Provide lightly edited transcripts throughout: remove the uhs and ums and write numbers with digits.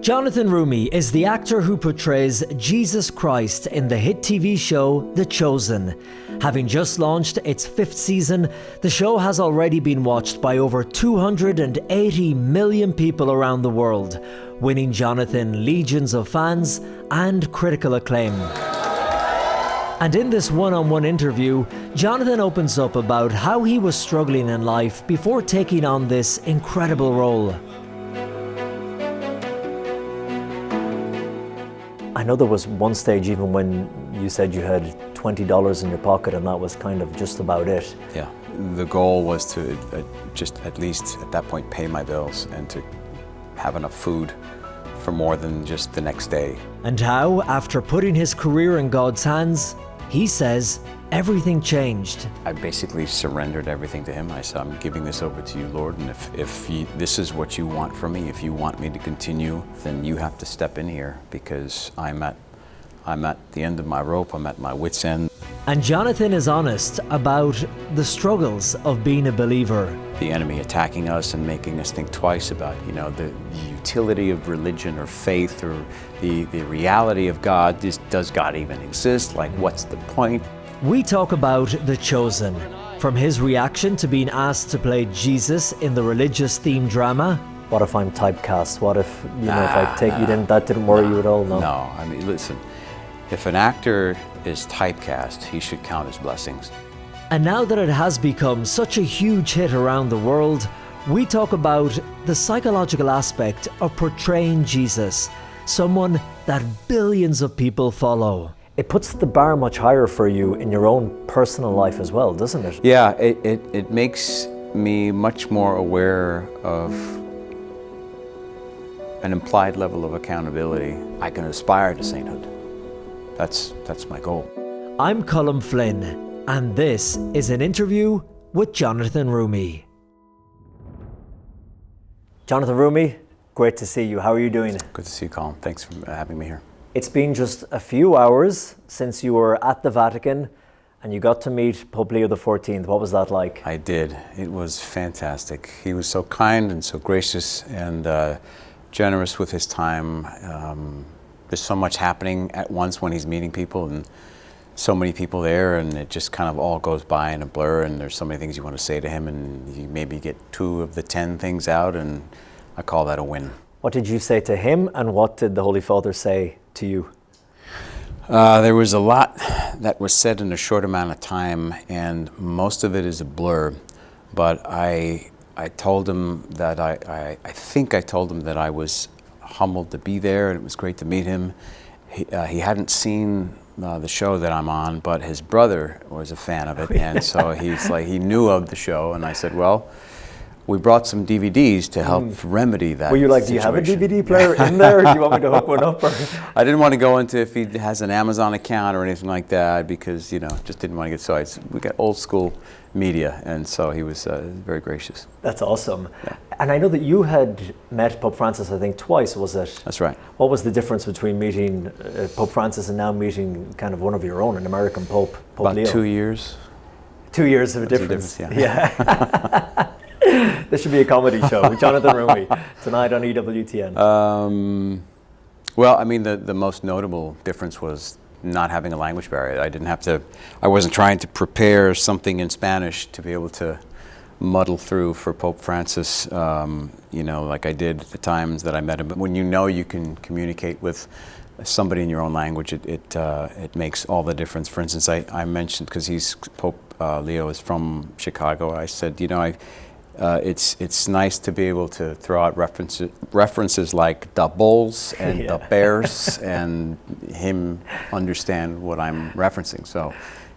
Jonathan Roumie is the actor who portrays Jesus Christ in the hit TV show The Chosen. Having just launched its 5th season, the show has already been watched by over 280 million people around the world, winning Jonathan legions of fans and critical acclaim. And in this one-on-one interview, Jonathan opens up about how he was struggling in life before taking on this incredible role. I know there was one stage even when you said you had $20 in your pocket and that was kind of just about it. Yeah, the goal was to just at least at that point pay my bills and to have enough food for more than just the next day. And how, after putting his career in God's hands, he says everything changed. I basically surrendered everything to him. I said, I'm giving this over to you, Lord, and if this is what you want from me, if you want me to continue, then you have to step in here because I'm at the end of my rope, I'm at my wit's end. And Jonathan is honest about the struggles of being a believer. The enemy attacking us and making us think twice about, the utility of religion or faith or the reality of God. Does God even exist? Like, what's the point? We talk about The Chosen, from his reaction to being asked to play Jesus in the religious-themed drama. What if I'm typecast? What if, if I take you in, that didn't worry you at all? No. No, I mean, listen, if an actor is typecast, he should count his blessings. And now that it has become such a huge hit around the world, we talk about the psychological aspect of portraying Jesus, someone that billions of people follow. It puts the bar much higher for you in your own personal life as well, doesn't it? Yeah, it makes me much more aware of an implied level of accountability. I can aspire to sainthood. That's my goal. I'm Colm Flynn, and this is an interview with Jonathan Roumie. Jonathan Roumie, great to see you. How are you doing? Good to see you, Colm. Thanks for having me here. It's been just a few hours since you were at the Vatican and you got to meet Pope Leo XIV. What was that like? I did. It was fantastic. He was so kind and so gracious and generous with his time. There's so much happening at once when he's meeting people and so many people there, and it just kind of all goes by in a blur, and there's so many things you want to say to him, and you maybe get 2 of the 10 things out, and I call that a win. What did you say to him, and what did the Holy Father say to you? There was a lot that was said in a short amount of time, and most of it is a blur. But I told him that I think I told him that I was humbled to be there, and it was great to meet him. He hadn't seen the show that I'm on, but his brother was a fan of it, and so he knew of the show, and I said, well, we brought some DVDs to help remedy that. Were you like, situation. Do you have a DVD player in there? Or do you want me to hook one up? Or? I didn't want to go into if he has an Amazon account or anything like that because, just didn't want to get so. We got old school media, and so he was very gracious. That's awesome. Yeah. And I know that you had met Pope Francis, I think, twice, was it? That's right. What was the difference between meeting Pope Francis and now meeting kind of one of your own, an American Pope, Pope Leo? About 2 years. 2 years of a difference. Yeah. This should be a comedy show with Jonathan Roumie tonight on EWTN. Well, I mean, the most notable difference was not having a language barrier. I wasn't trying to prepare something in Spanish to be able to muddle through for Pope Francis, like I did at the times that I met him. But when you can communicate with somebody in your own language, it makes all the difference. For instance, I mentioned, because Pope Leo is from Chicago, I said, it's nice to be able to throw out references like the Bulls and the Bears and him understand what I'm referencing. So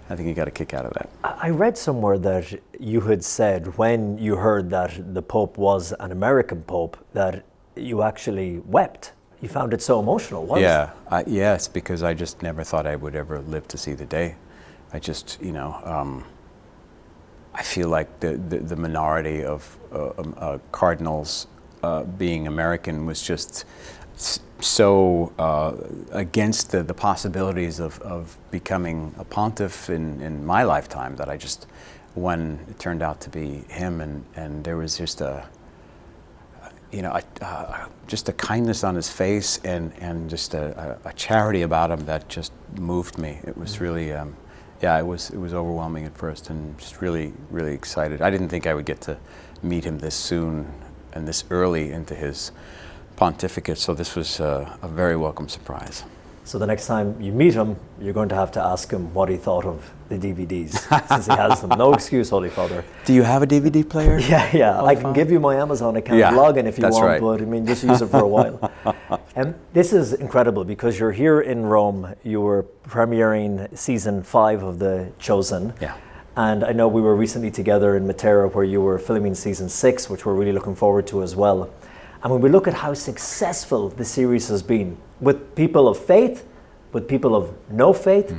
I think he got a kick out of that. I read somewhere that you had said when you heard that the Pope was an American Pope that you actually wept. You found it so emotional, wasn't it? Yes, because I just never thought I would ever live to see the day. I just, I feel like the minority of cardinals being American was just so against the possibilities of becoming a pontiff in my lifetime that I just, when it turned out to be him, and there was just just a kindness on his face and just a charity about him that just moved me. It was really, it was overwhelming at first, and just really, really excited. I didn't think I would get to meet him this soon and this early into his pontificate, so this was a very welcome surprise. So the next time you meet him, you're going to have to ask him what he thought of the DVDs, since he has them. No excuse, Holy Father. Do you have a DVD player? Yeah. I can give you my Amazon account, log in if you want, right. But I mean, just use it for a while. This is incredible because you're here in Rome. You were premiering season 5 of The Chosen. Yeah. And I know we were recently together in Matera where you were filming season 6, which we're really looking forward to as well. And when we look at how successful the series has been, with people of faith, with people of no faith,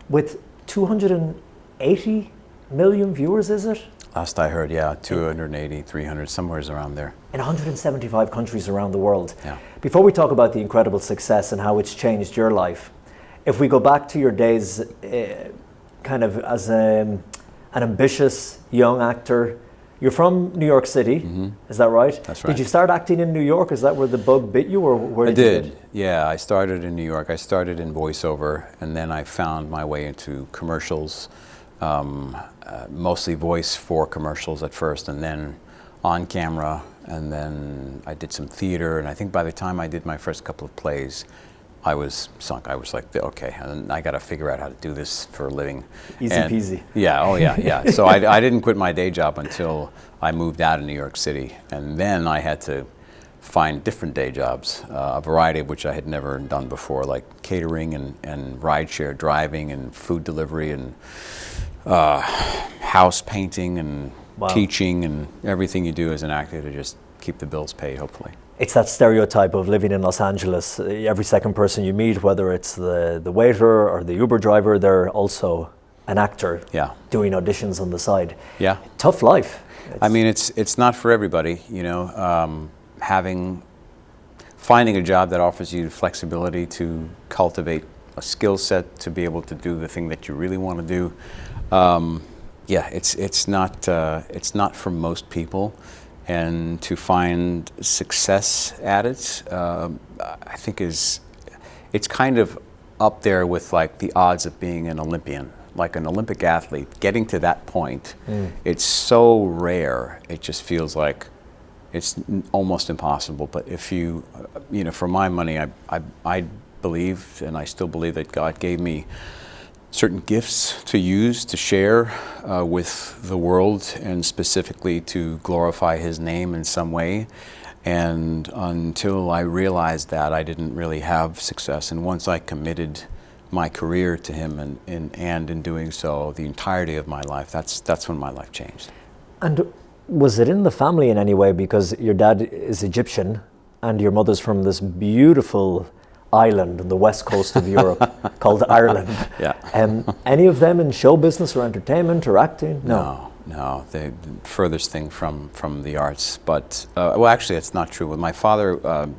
with 280 million viewers, is it? Last I heard, 280, 300, somewhere around there. In 175 countries around the world. Yeah. Before we talk about the incredible success and how it's changed your life, if we go back to your days kind of as an ambitious young actor, you're from New York City, is that right? That's right. Did you start acting in New York? Is that where the bug bit you, or where did you I did. get? Yeah, I started in New York. I started in voiceover, and then I found my way into commercials, mostly voice for commercials at first, and then on camera, and then I did some theater, and I think by the time I did my first couple of plays, I was sunk. I was like, okay, and I got to figure out how to do this for a living. Easy peasy. Yeah. So I didn't quit my day job until I moved out of New York City, and then I had to find different day jobs, a variety of which I had never done before, like catering and rideshare driving and food delivery and house painting and teaching and everything you do as an actor to just keep the bills paid, hopefully. It's that stereotype of living in Los Angeles. Every second person you meet, whether it's the waiter or the Uber driver, they're also an actor doing auditions on the side. Yeah. Tough life. I mean, it's not for everybody, finding a job that offers you flexibility to cultivate a skill set to be able to do the thing that you really want to do. It's not for most people. And to find success at it, I think it's kind of up there with like the odds of being an Olympian, like an Olympic athlete. Getting to that point, it's so rare. It just feels like it's almost impossible. But if you, for my money, I believe, and I still believe that God gave me certain gifts to use, to share with the world, and specifically to glorify His name in some way. And until I realized that, I didn't really have success. And once I committed my career to Him, and in doing so, the entirety of my life, that's when my life changed. And was it in the family in any way? Because your dad is Egyptian and your mother's from this beautiful island on the west coast of Europe called Ireland. Yeah. Any of them in show business or entertainment or acting? No. The furthest thing from the arts. But well, actually, it's not true. My father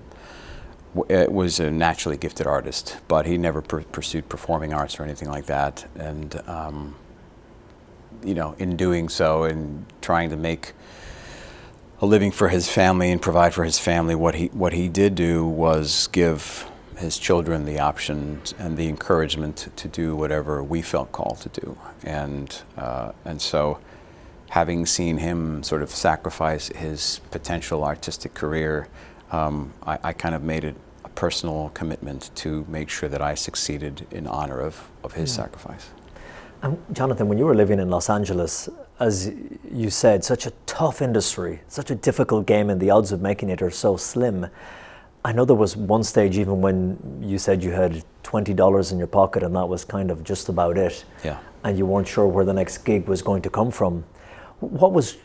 was a naturally gifted artist, but he never pursued performing arts or anything like that. And in doing so, and trying to make a living for his family and provide for his family, what he did do was give his children the options and the encouragement to do whatever we felt called to do. And so, having seen him sort of sacrifice his potential artistic career, I kind of made it a personal commitment to make sure that I succeeded in honor of his sacrifice. Jonathan, when you were living in Los Angeles, as you said, such a tough industry, such a difficult game, and the odds of making it are so slim. I know there was one stage even when you said you had $20 in your pocket and that was kind of just about it. Yeah. And you weren't sure where the next gig was going to come from. What was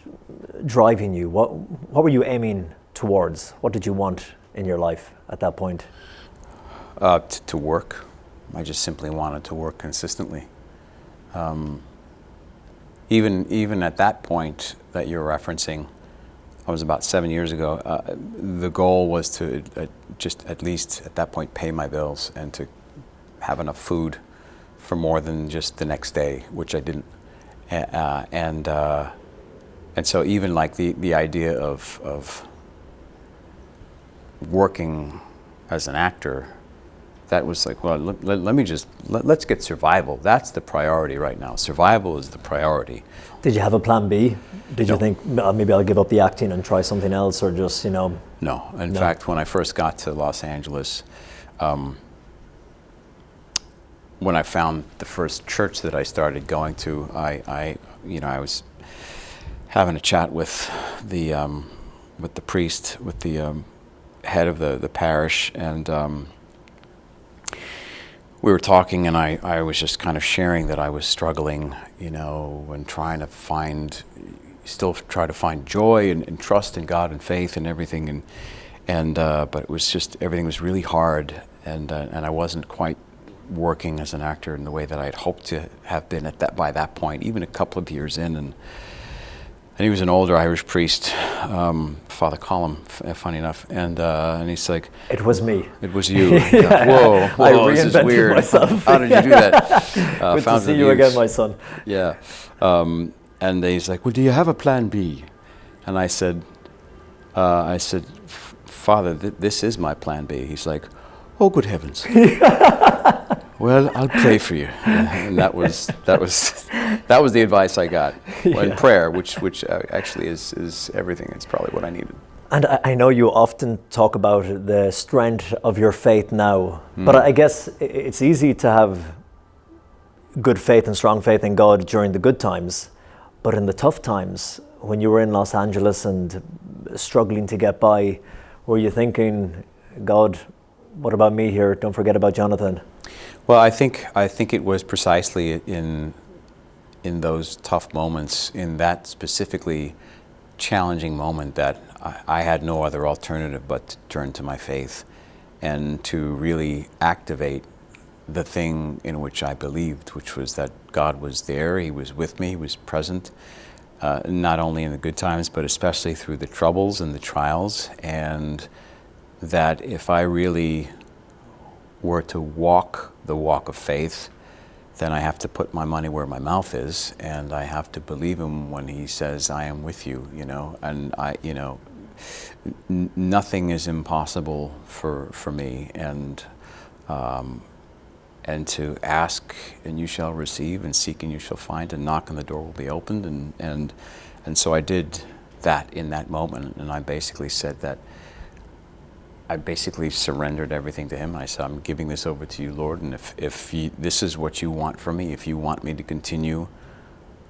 driving you? What were you aiming towards? What did you want in your life at that point? To work. I just simply wanted to work consistently. Even at that point that you're referencing, I was about 7 years ago, the goal was to just at least at that point pay my bills and to have enough food for more than just the next day, which I didn't. And so even like the idea of working as an actor, that was like, well, let's get survival. That's the priority right now. Survival is the priority. Did you have a plan B? Did No. you think, maybe I'll give up the acting and try something else, or just, No. In fact, when I first got to Los Angeles, when I found the first church that I started going to, I was having a chat with the priest, with the head of the parish, and we were talking, and I was just kind of sharing that I was struggling, and trying to try to find joy and trust in God and faith and everything, but it was just, everything was really hard, and I wasn't quite working as an actor in the way that I had hoped to have been by that point, even a couple of years in, and he was an older Irish priest, Father Colm, funny enough, and he's like, it was me. It was you. Whoa, I this is reinvented weird. myself. How did you do that? Good to see you again, my son. Yeah, and he's like, well, do you have a plan B? And I said, Father, this is my plan B. He's like, oh, good heavens. Well, I'll pray for you. And that was the advice I got in prayer, which actually is everything. It's probably what I needed. And I know you often talk about the strength of your faith now, but I guess it's easy to have good faith and strong faith in God during the good times, but in the tough times, when you were in Los Angeles and struggling to get by, were you thinking, God, what about me here? Don't forget about Jonathan. Well, I think it was precisely in those tough moments, in that specifically challenging moment, that I had no other alternative but to turn to my faith and to really activate the thing in which I believed, which was that God was there, He was with me, He was present, not only in the good times, but especially through the troubles and the trials, and that if I really were to walk the walk of faith, then I have to put my money where my mouth is, and I have to believe Him when He says, I am with you, and nothing is impossible for me, and to ask and you shall receive, and seek and you shall find, and knock and the door will be opened, and so I did that in that moment, and I basically said that I basically surrendered everything to Him. I said, I'm giving this over to you, Lord, and if this is what you want from me, if you want me to continue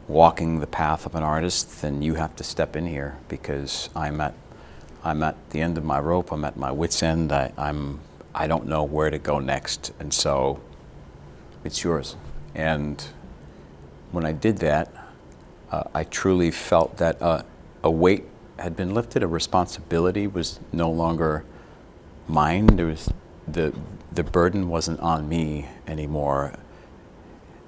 walking the path of an artist, then you have to step in here, because I'm at the end of my rope. I'm at my wit's end. I don't know where to go next, and so it's yours. And when I did that, I truly felt that a weight had been lifted. A responsibility was no longer mine. There was the burden wasn't on me anymore,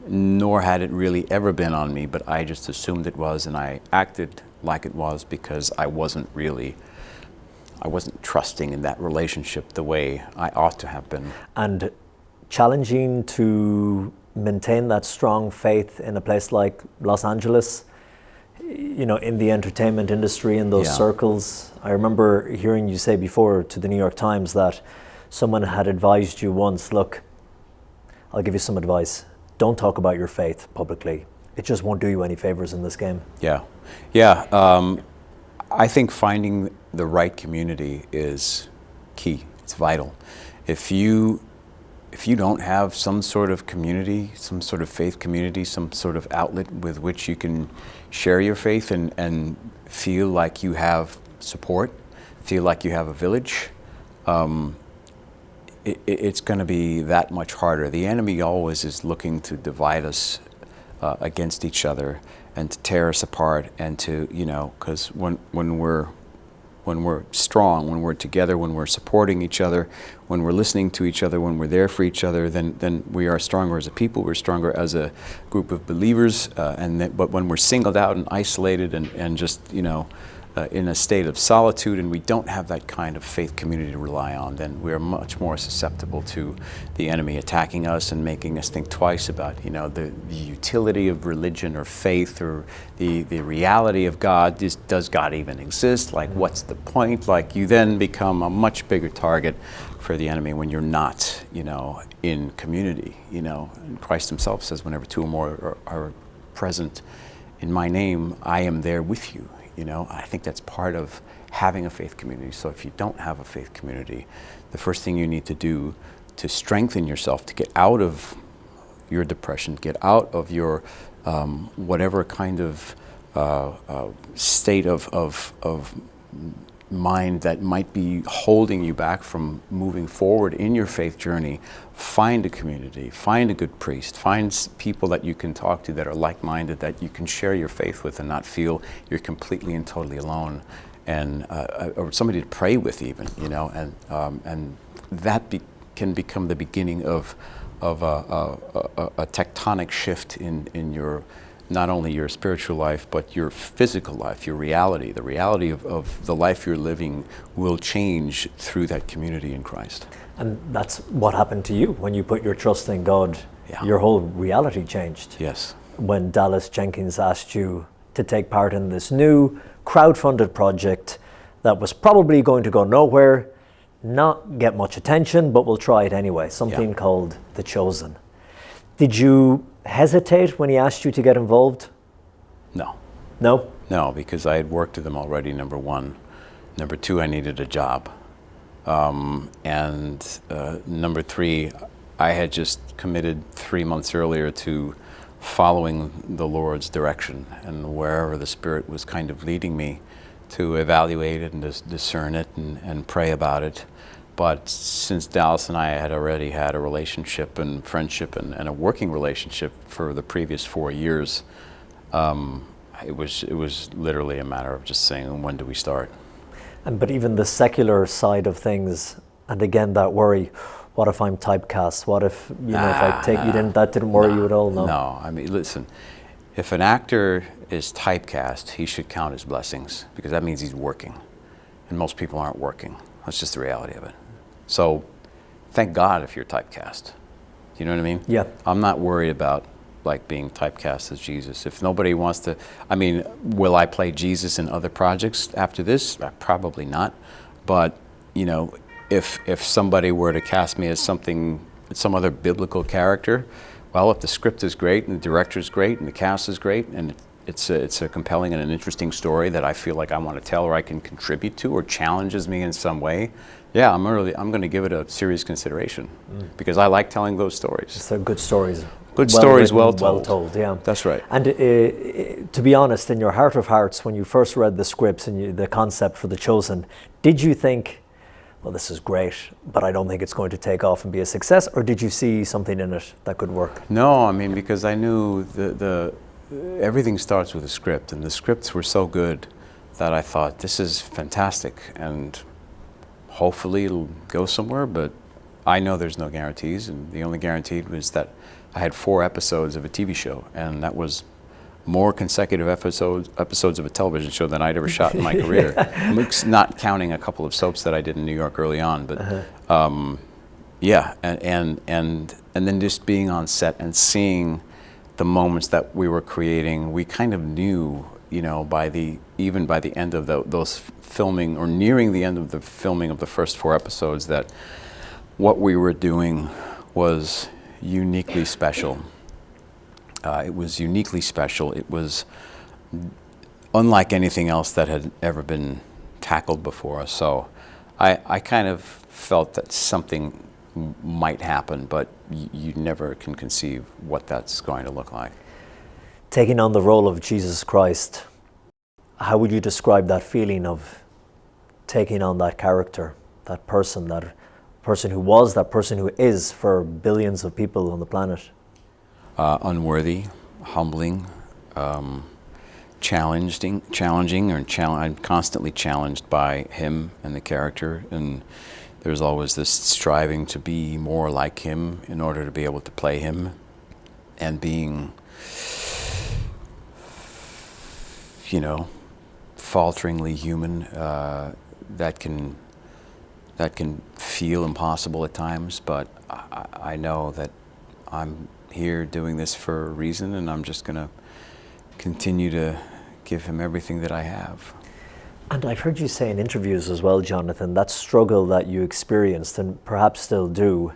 nor had it really ever been on me, but I just assumed it was, and I acted like it was, because I wasn't trusting in that relationship the way I ought to have been. And challenging to maintain that strong faith in a place like Los Angeles, in the entertainment industry, in those circles. I remember hearing you say before to the New York Times that someone had advised you once, look, I'll give you some advice. Don't talk about your faith publicly. It just won't do you any favors in this game. Yeah. I think finding the right community is key. It's vital. If you don't have some sort of community, some sort of faith community, some sort of outlet with which you can share your faith and feel like you have support, feel like you have a village, it's going to be that much harder. The enemy always is looking to divide us against each other and to tear us apart, and to, because when we're strong, when we're together, when we're supporting each other, when we're listening to each other, when we're there for each other, then we are stronger as a people, we're stronger as a group of believers, but when we're singled out and isolated and just, in a state of solitude and we don't have that kind of faith community to rely on, then we're much more susceptible to the enemy attacking us and making us think twice about, the utility of religion or faith, or the reality of God. Does God even exist? Like, what's the point? Like, you then become a much bigger target for the enemy when you're not, in community. And Christ himself says, whenever two or more are present in my name, I am there with you. I think that's part of having a faith community. So if you don't have a faith community, the first thing you need to do to strengthen yourself, to get out of your depression, get out of your whatever kind of state of mind that might be holding you back from moving forward in your faith journey, find a community, find a good priest, find people that you can talk to that are like-minded, that you can share your faith with and not feel you're completely and totally alone, and or somebody to pray with even, and that can become the beginning of a tectonic shift in your, not only your spiritual life, but your physical life, your reality. The reality of the life you're living will change through that community in Christ. And that's what happened to you when you put your trust in God. Yeah. Your whole reality changed. Yes. When Dallas Jenkins asked you to take part in this new crowdfunded project that was probably going to go nowhere, not get much attention, but we'll try it anyway. Something called The Chosen. Did you hesitate when he asked you to get involved? No. No? No, because I had worked with them already, number one. Number two, I needed a job. And number three, I had just committed 3 months earlier to following the Lord's direction, and wherever the Spirit was kind of leading me, to evaluate it and discern it and pray about it. But since Dallas and I had already had a relationship and friendship and a working relationship for the previous 4 years, it was literally a matter of just saying, when do we start? But even the secular side of things, and again that worry, what if I'm typecast? What if, if I take you in, that didn't worry you at all? No. No, I mean, listen, if an actor is typecast, he should count his blessings, because that means he's working. And most people aren't working. That's just the reality of it. So thank God if you're typecast. You know what I mean? Yeah. I'm not worried about being typecast as Jesus. If nobody wants to, will I play Jesus in other projects after this? Probably not. But, if somebody were to cast me as some other biblical character, well, if the script is great and the director's great and the cast is great and it's a compelling and an interesting story that I feel like I want to tell or I can contribute to or challenges me in some way, yeah, I'm going to give it a serious consideration because I like telling those stories. So good stories. Good stories, well told. Well told, yeah. That's right. And to be honest, in your heart of hearts, when you first read the scripts and the concept for The Chosen, did you think, well, this is great, but I don't think it's going to take off and be a success, or did you see something in it that could work? No, because I knew everything starts with a script, and the scripts were so good that I thought, this is fantastic, and hopefully it'll go somewhere, but I know there's no guarantees, and the only guarantee was that I had 4 episodes of a TV show, and that was more consecutive episodes of a television show than I'd ever shot in my career. Not counting a couple of soaps that I did in New York early on, but yeah, and then just being on set and seeing the moments that we were creating, we kind of knew, by the end of those filming, or nearing the end of the filming of the first 4 episodes, that what we were doing was uniquely special. It was uniquely special. It was unlike anything else that had ever been tackled before. So I kind of felt that something might happen, but you never can conceive what that's going to look like. Taking on the role of Jesus Christ, how would you describe that feeling of taking on that character, that person who was, that person who is for billions of people on the planet? Unworthy, humbling, challenging, I'm constantly challenged by him and the character, and there's always this striving to be more like him in order to be able to play him, and being, falteringly human, that can feel impossible at times, but I know that I'm here doing this for a reason, and I'm just going to continue to give him everything that I have. And I've heard you say in interviews as well, Jonathan, that struggle that you experienced and perhaps still do,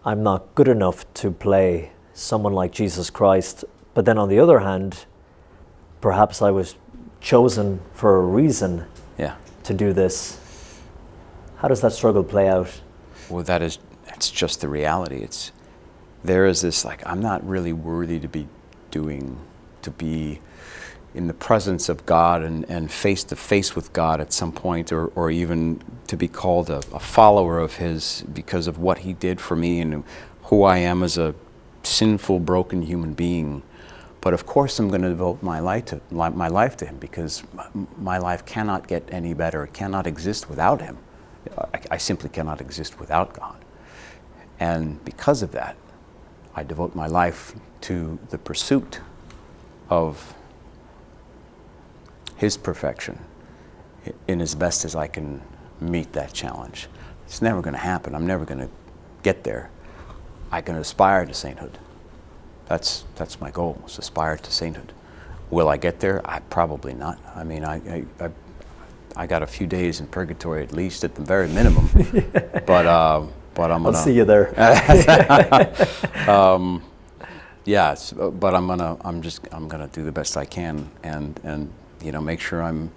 I'm not good enough to play someone like Jesus Christ, but then on the other hand, perhaps I was chosen for a reason to do this. How does that struggle play out? Well, it's just the reality. There is this, like, I'm not really worthy to be in the presence of God and face to face with God at some point, or even to be called a follower of His because of what He did for me and who I am as a sinful, broken human being. But of course I'm going to devote my life to Him, because my life cannot get any better. It cannot exist without Him. I simply cannot exist without God. And because of that, I devote my life to the pursuit of His perfection in as best as I can meet that challenge. It's never going to happen. I'm never going to get there. I can aspire to sainthood. That's my goal, is aspire to sainthood. Will I get there? Probably not. I mean, I got a few days in purgatory at least, at the very minimum. But I'm gonna. I'll see you there. Yes, but I'm gonna do the best I can, and make sure I'm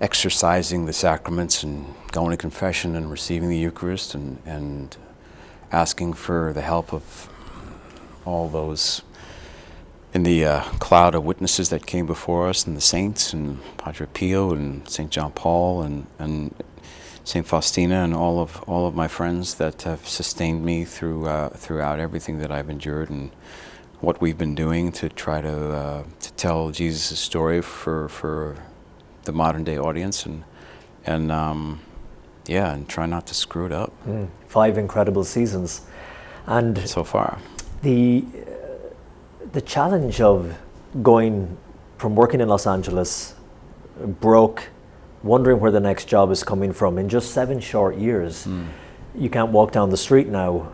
exercising the sacraments and going to confession and receiving the Eucharist and asking for the help of all those in the cloud of witnesses that came before us, and the saints, and Padre Pio, and St. John Paul, and St. Faustina, and all of my friends that have sustained me throughout everything that I've endured, and what we've been doing to try to tell Jesus' story for the modern day audience, and try not to screw it up. 5 incredible seasons, and so far. The challenge of going from working in Los Angeles, broke, wondering where the next job is coming from in just 7 short years. You can't walk down the street now.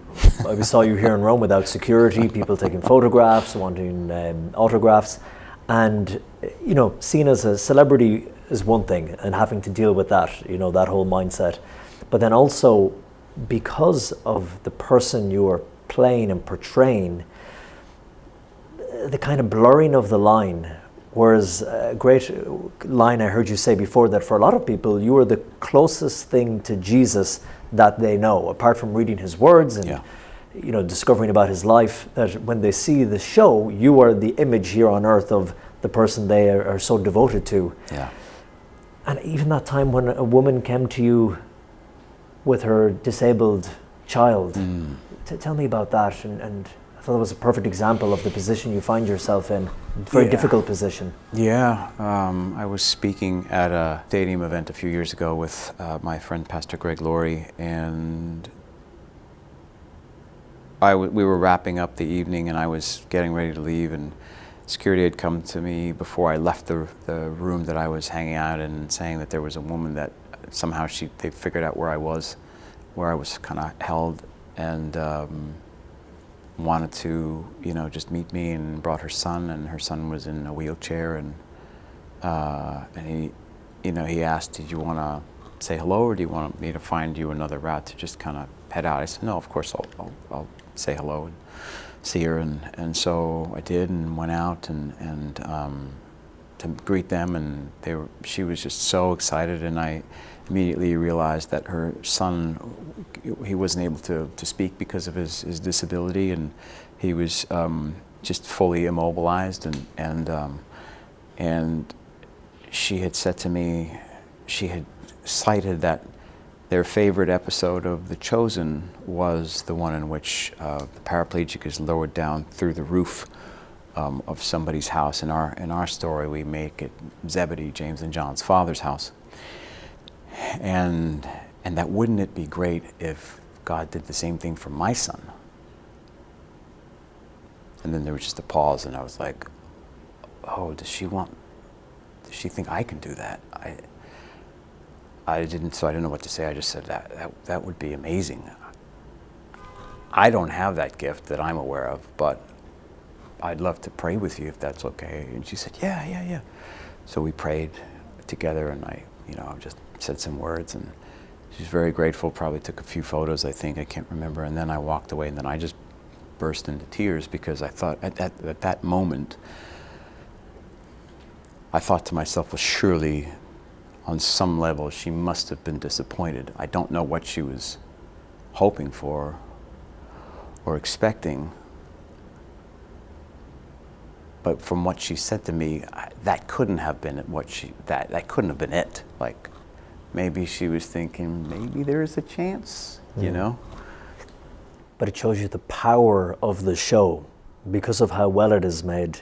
I saw you here in Rome without security, people taking photographs, wanting autographs, and seen as a celebrity is one thing, and having to deal with that, that whole mindset. But then also, because of the person you are playing and portraying, the kind of blurring of the line. Whereas a great line I heard you say before, that for a lot of people, you are the closest thing to Jesus that they know, apart from reading his words and discovering about his life, that when they see the show, you are the image here on earth of the person they are so devoted to. Yeah. And even that time when a woman came to you with her disabled child, tell me about that. And I thought it was a perfect example of the position you find yourself in, a very difficult position. Yeah, I was speaking at a stadium event a few years ago with my friend Pastor Greg Laurie, and we were wrapping up the evening, and I was getting ready to leave, and security had come to me before I left the room that I was hanging out in, saying that there was a woman that somehow they figured out where I was kind of held, and wanted to just meet me, and brought her son, and her son was in a wheelchair, and he asked, did you want to say hello, or do you want me to find you another route to just kind of head out? I said, no, of course I'll say hello and see her, and so I did, and went out and to greet them, and she was just so excited, and I immediately realized that her son, he wasn't able to speak because of his disability, and he was just fully immobilized, and she had said to me, she had cited that their favorite episode of The Chosen was the one in which the paraplegic is lowered down through the roof of somebody's house. In our story, we make it Zebedee, James and John's father's house. And that, wouldn't it be great if God did the same thing for my son? And then there was just a pause, and I was like, oh, does she want does she think I can do that? I didn't know what to say. I just said that would be amazing. I don't have that gift that I'm aware of, but I'd love to pray with you if that's okay. And she said, yeah. So we prayed together, and I just said some words, and she's very grateful, probably took a few photos, I think, I can't remember, and then I walked away, and then I just burst into tears because I thought at that moment, I thought to myself, well, surely on some level she must have been disappointed. I don't know what she was hoping for or expecting, but from what she said to me, that couldn't have been that couldn't have been it. Like, maybe she was thinking, maybe there is a chance, you know? But it shows you the power of the show because of how well it is made,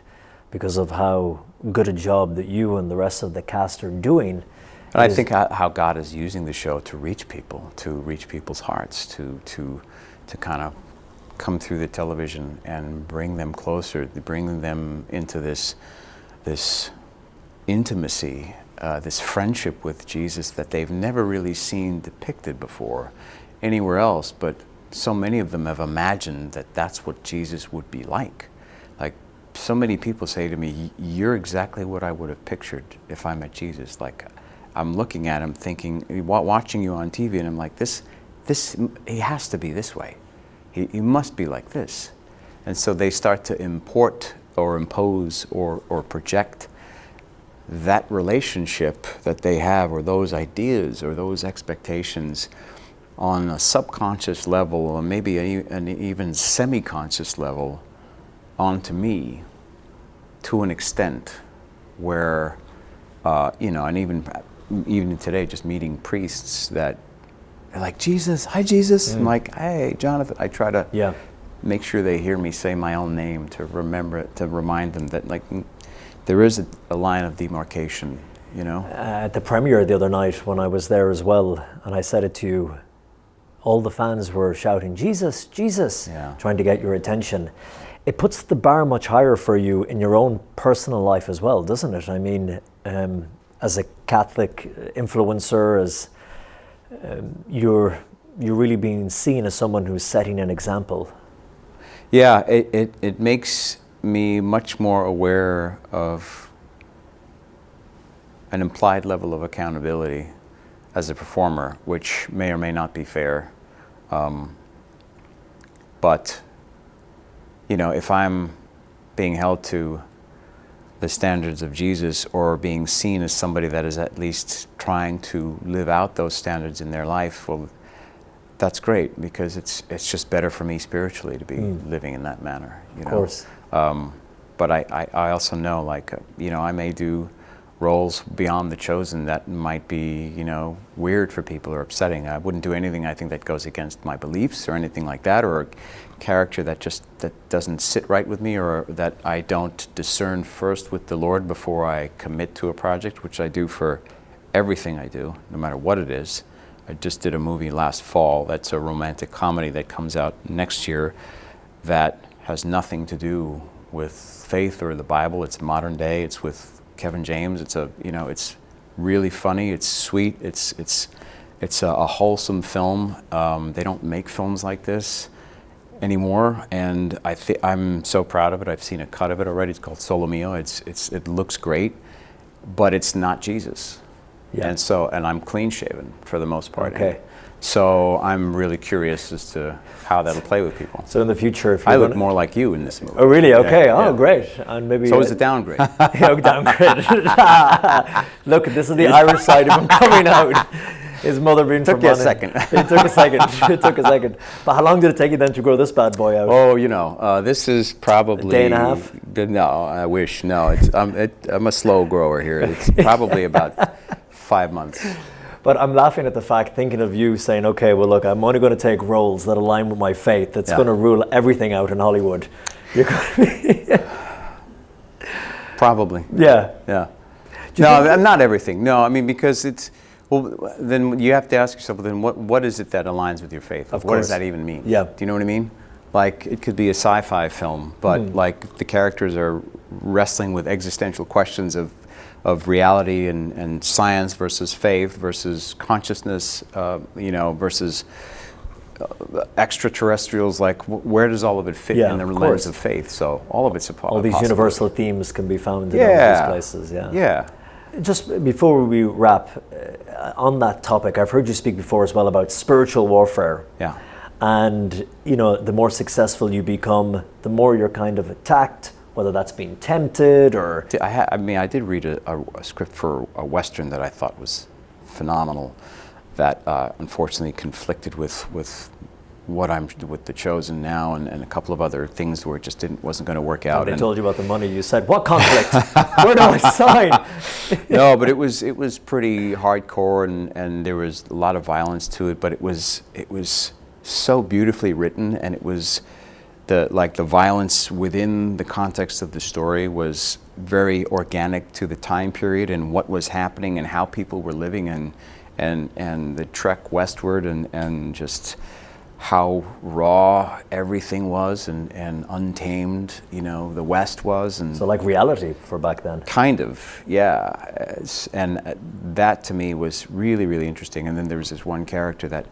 because of how good a job that you and the rest of the cast are doing. And I think how God is using the show to reach people, to reach people's hearts, to kind of come through the television and bring them closer, bring them into this intimacy, this friendship with Jesus that they've never really seen depicted before anywhere else. But so many of them have imagined that that's what Jesus would be like. Like, so many people say to me, you're exactly what I would have pictured if I met Jesus. Like, I'm looking at him thinking, watching you on TV, and I'm like, this, he has to be this way. He must be like this. And so they start to import or impose or project that relationship that they have, or those ideas or those expectations, on a subconscious level, or maybe an even semi-conscious level, onto me, to an extent where, and even today, just meeting priests that are like, Jesus, hi Jesus. I'm like, hey, Jonathan. I try to make sure they hear me say my own name, to remind them that, like, there is a line of demarcation, you know? At the premiere the other night when I was there as well, and I said it to you, all the fans were shouting, Jesus, Jesus, trying to get your attention. It puts the bar much higher for you in your own personal life as well, doesn't it? I mean, as a Catholic influencer, as you're really being seen as someone who's setting an example. Yeah, it makes me much more aware of an implied level of accountability as a performer, which may or may not be fair. But, if I'm being held to the standards of Jesus, or being seen as somebody that is at least trying to live out those standards in their life, well, that's great, because it's just better for me spiritually to be living in that manner. Of course. But I also know, like, I may do roles beyond The Chosen that might be, weird for people or upsetting. I wouldn't do anything, I think, that goes against my beliefs or anything like that, or a character that doesn't sit right with me, or that I don't discern first with the Lord before I commit to a project, which I do for everything I do, no matter what it is. I just did a movie last fall that's a romantic comedy that comes out next year that has nothing to do with faith or the Bible. It's modern day. It's with Kevin James. It's really funny. It's sweet. It's a wholesome film. They don't make films like this anymore, and I'm so proud of it. I've seen a cut of it already. It's called Solo Mio. It looks great, but it's not Jesus. Yeah. And I'm clean shaven for the most part. Okay. So I'm really curious as to how that'll play with people. So in the future, if I look more like you in this movie. Oh, really? Okay. Yeah, great. And maybe. So it's a downgrade. Downgrade. Look, this is the Irish side of him coming out. His mother being from Took you a second. It took a second. It took a second. But how long did it take you then to grow this bad boy out? Oh, this is probably a day and a half. No, I wish. No, I'm a slow grower here. It's probably about 5 months. But I'm laughing at the fact, thinking of you saying, okay, well, look, I'm only going to take roles that align with my faith. That's going to rule everything out in Hollywood. You're going to be... Probably. Yeah. Yeah. No, not everything. No, I mean, because it's... Well, then you have to ask yourself, then what is it that aligns with your faith? What does that even mean? Yeah. Do you know what I mean? Like, it could be a sci-fi film, but like the characters are wrestling with existential questions of of reality and science versus faith versus consciousness, versus extraterrestrials. Like, where does all of it fit in the lens of faith? So all of it's a all these universal themes can be found in all these places. Yeah. Just before we wrap, on that topic, I've heard you speak before as well about spiritual warfare. Yeah. And, the more successful you become, the more you're kind of attacked, whether that's being tempted or... I did read a script for a Western that I thought was phenomenal, that unfortunately conflicted with what I'm with The Chosen now, and a couple of other things where it just wasn't going to work out. When they told you about the money, you said, "What conflict? Where do I sign?" No, but it was pretty hardcore, and there was a lot of violence to it. But it was so beautifully written, and it was the violence within the context of the story was very organic to the time period and what was happening and how people were living, and the trek westward, and just how raw everything was and untamed, the West was. And so like reality for back then. Kind of, yeah. And that to me was really, really interesting. And then there was this one character that,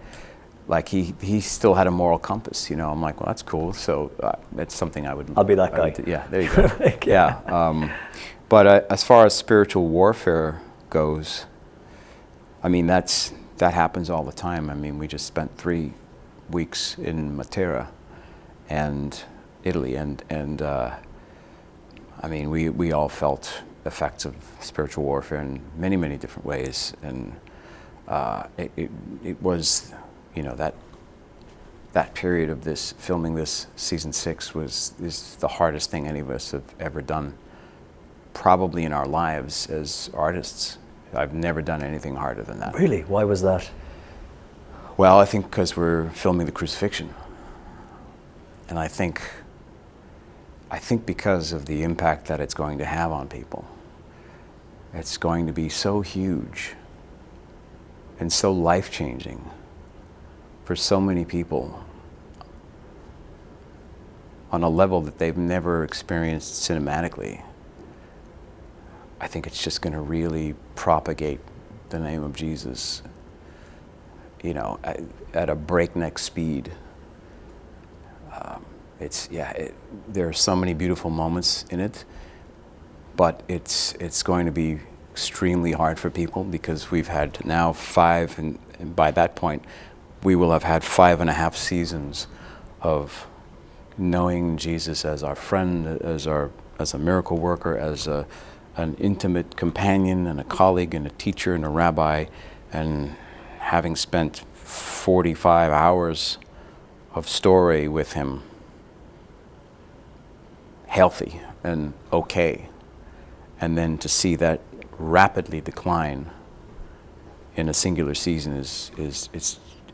like, he still had a moral compass, I'm like, well, that's cool. So it's something I'll be that guy. Yeah, there you go. Yeah. But as far as spiritual warfare goes, that happens all the time. We just spent 3 weeks in Matera and Italy, and we all felt effects of spiritual warfare in many, many different ways, and it was, that period of this filming this season 6 is the hardest thing any of us have ever done, probably in our lives as artists. I've never done anything harder than that. Really? Why was that? Well, I think because we're filming the crucifixion, and I think because of the impact that it's going to have on people, it's going to be so huge and so life-changing for so many people on a level that they've never experienced cinematically. I think it's just going to really propagate the name of Jesus, at a breakneck speed. There are so many beautiful moments in it, but it's going to be extremely hard for people because we've had now 5, and by that point, we will have had 5.5 seasons of knowing Jesus as our friend, as a miracle worker, as an intimate companion and a colleague and a teacher and a rabbi, and having spent 45 hours of story with him, healthy and okay, and then to see that rapidly decline in a singular season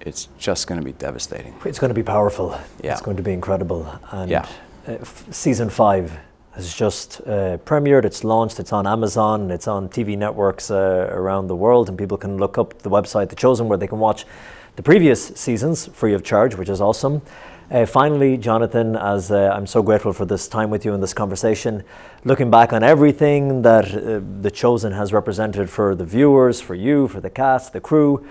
it's just going to be devastating. It's going to be powerful. Yeah. It's going to be incredible. And yeah. Season 5 has just premiered, it's launched, it's on Amazon, it's on TV networks around the world, and people can look up the website The Chosen, where they can watch the previous seasons free of charge, which is awesome. Finally, Jonathan, as I'm so grateful for this time with you in this conversation, looking back on everything that The Chosen has represented for the viewers, for you, for the cast, the crew,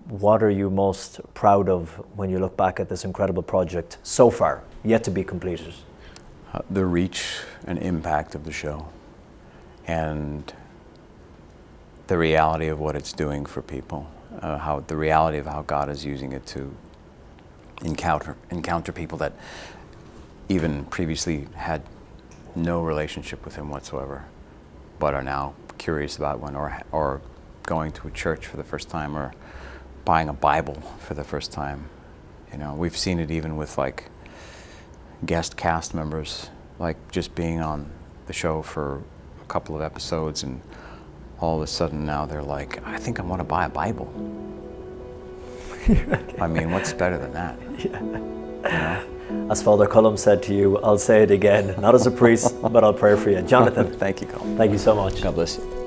what are you most proud of when you look back at this incredible project so far, yet to be completed? The reach and impact of the show, and the reality of what it's doing for people, the reality of how God is using it to encounter people that even previously had no relationship with Him whatsoever, but are now curious about one, or going to a church for the first time, or buying a Bible for the first time. We've seen it even with guest cast members, just being on the show for a couple of episodes, and all of a sudden now they're like, I think I want to buy a Bible. What's better than that? Yeah. As Father Colm said to you, I'll say it again, not as a priest, but I'll pray for you. Jonathan. Thank you, Colm. Thank you so much. God bless you.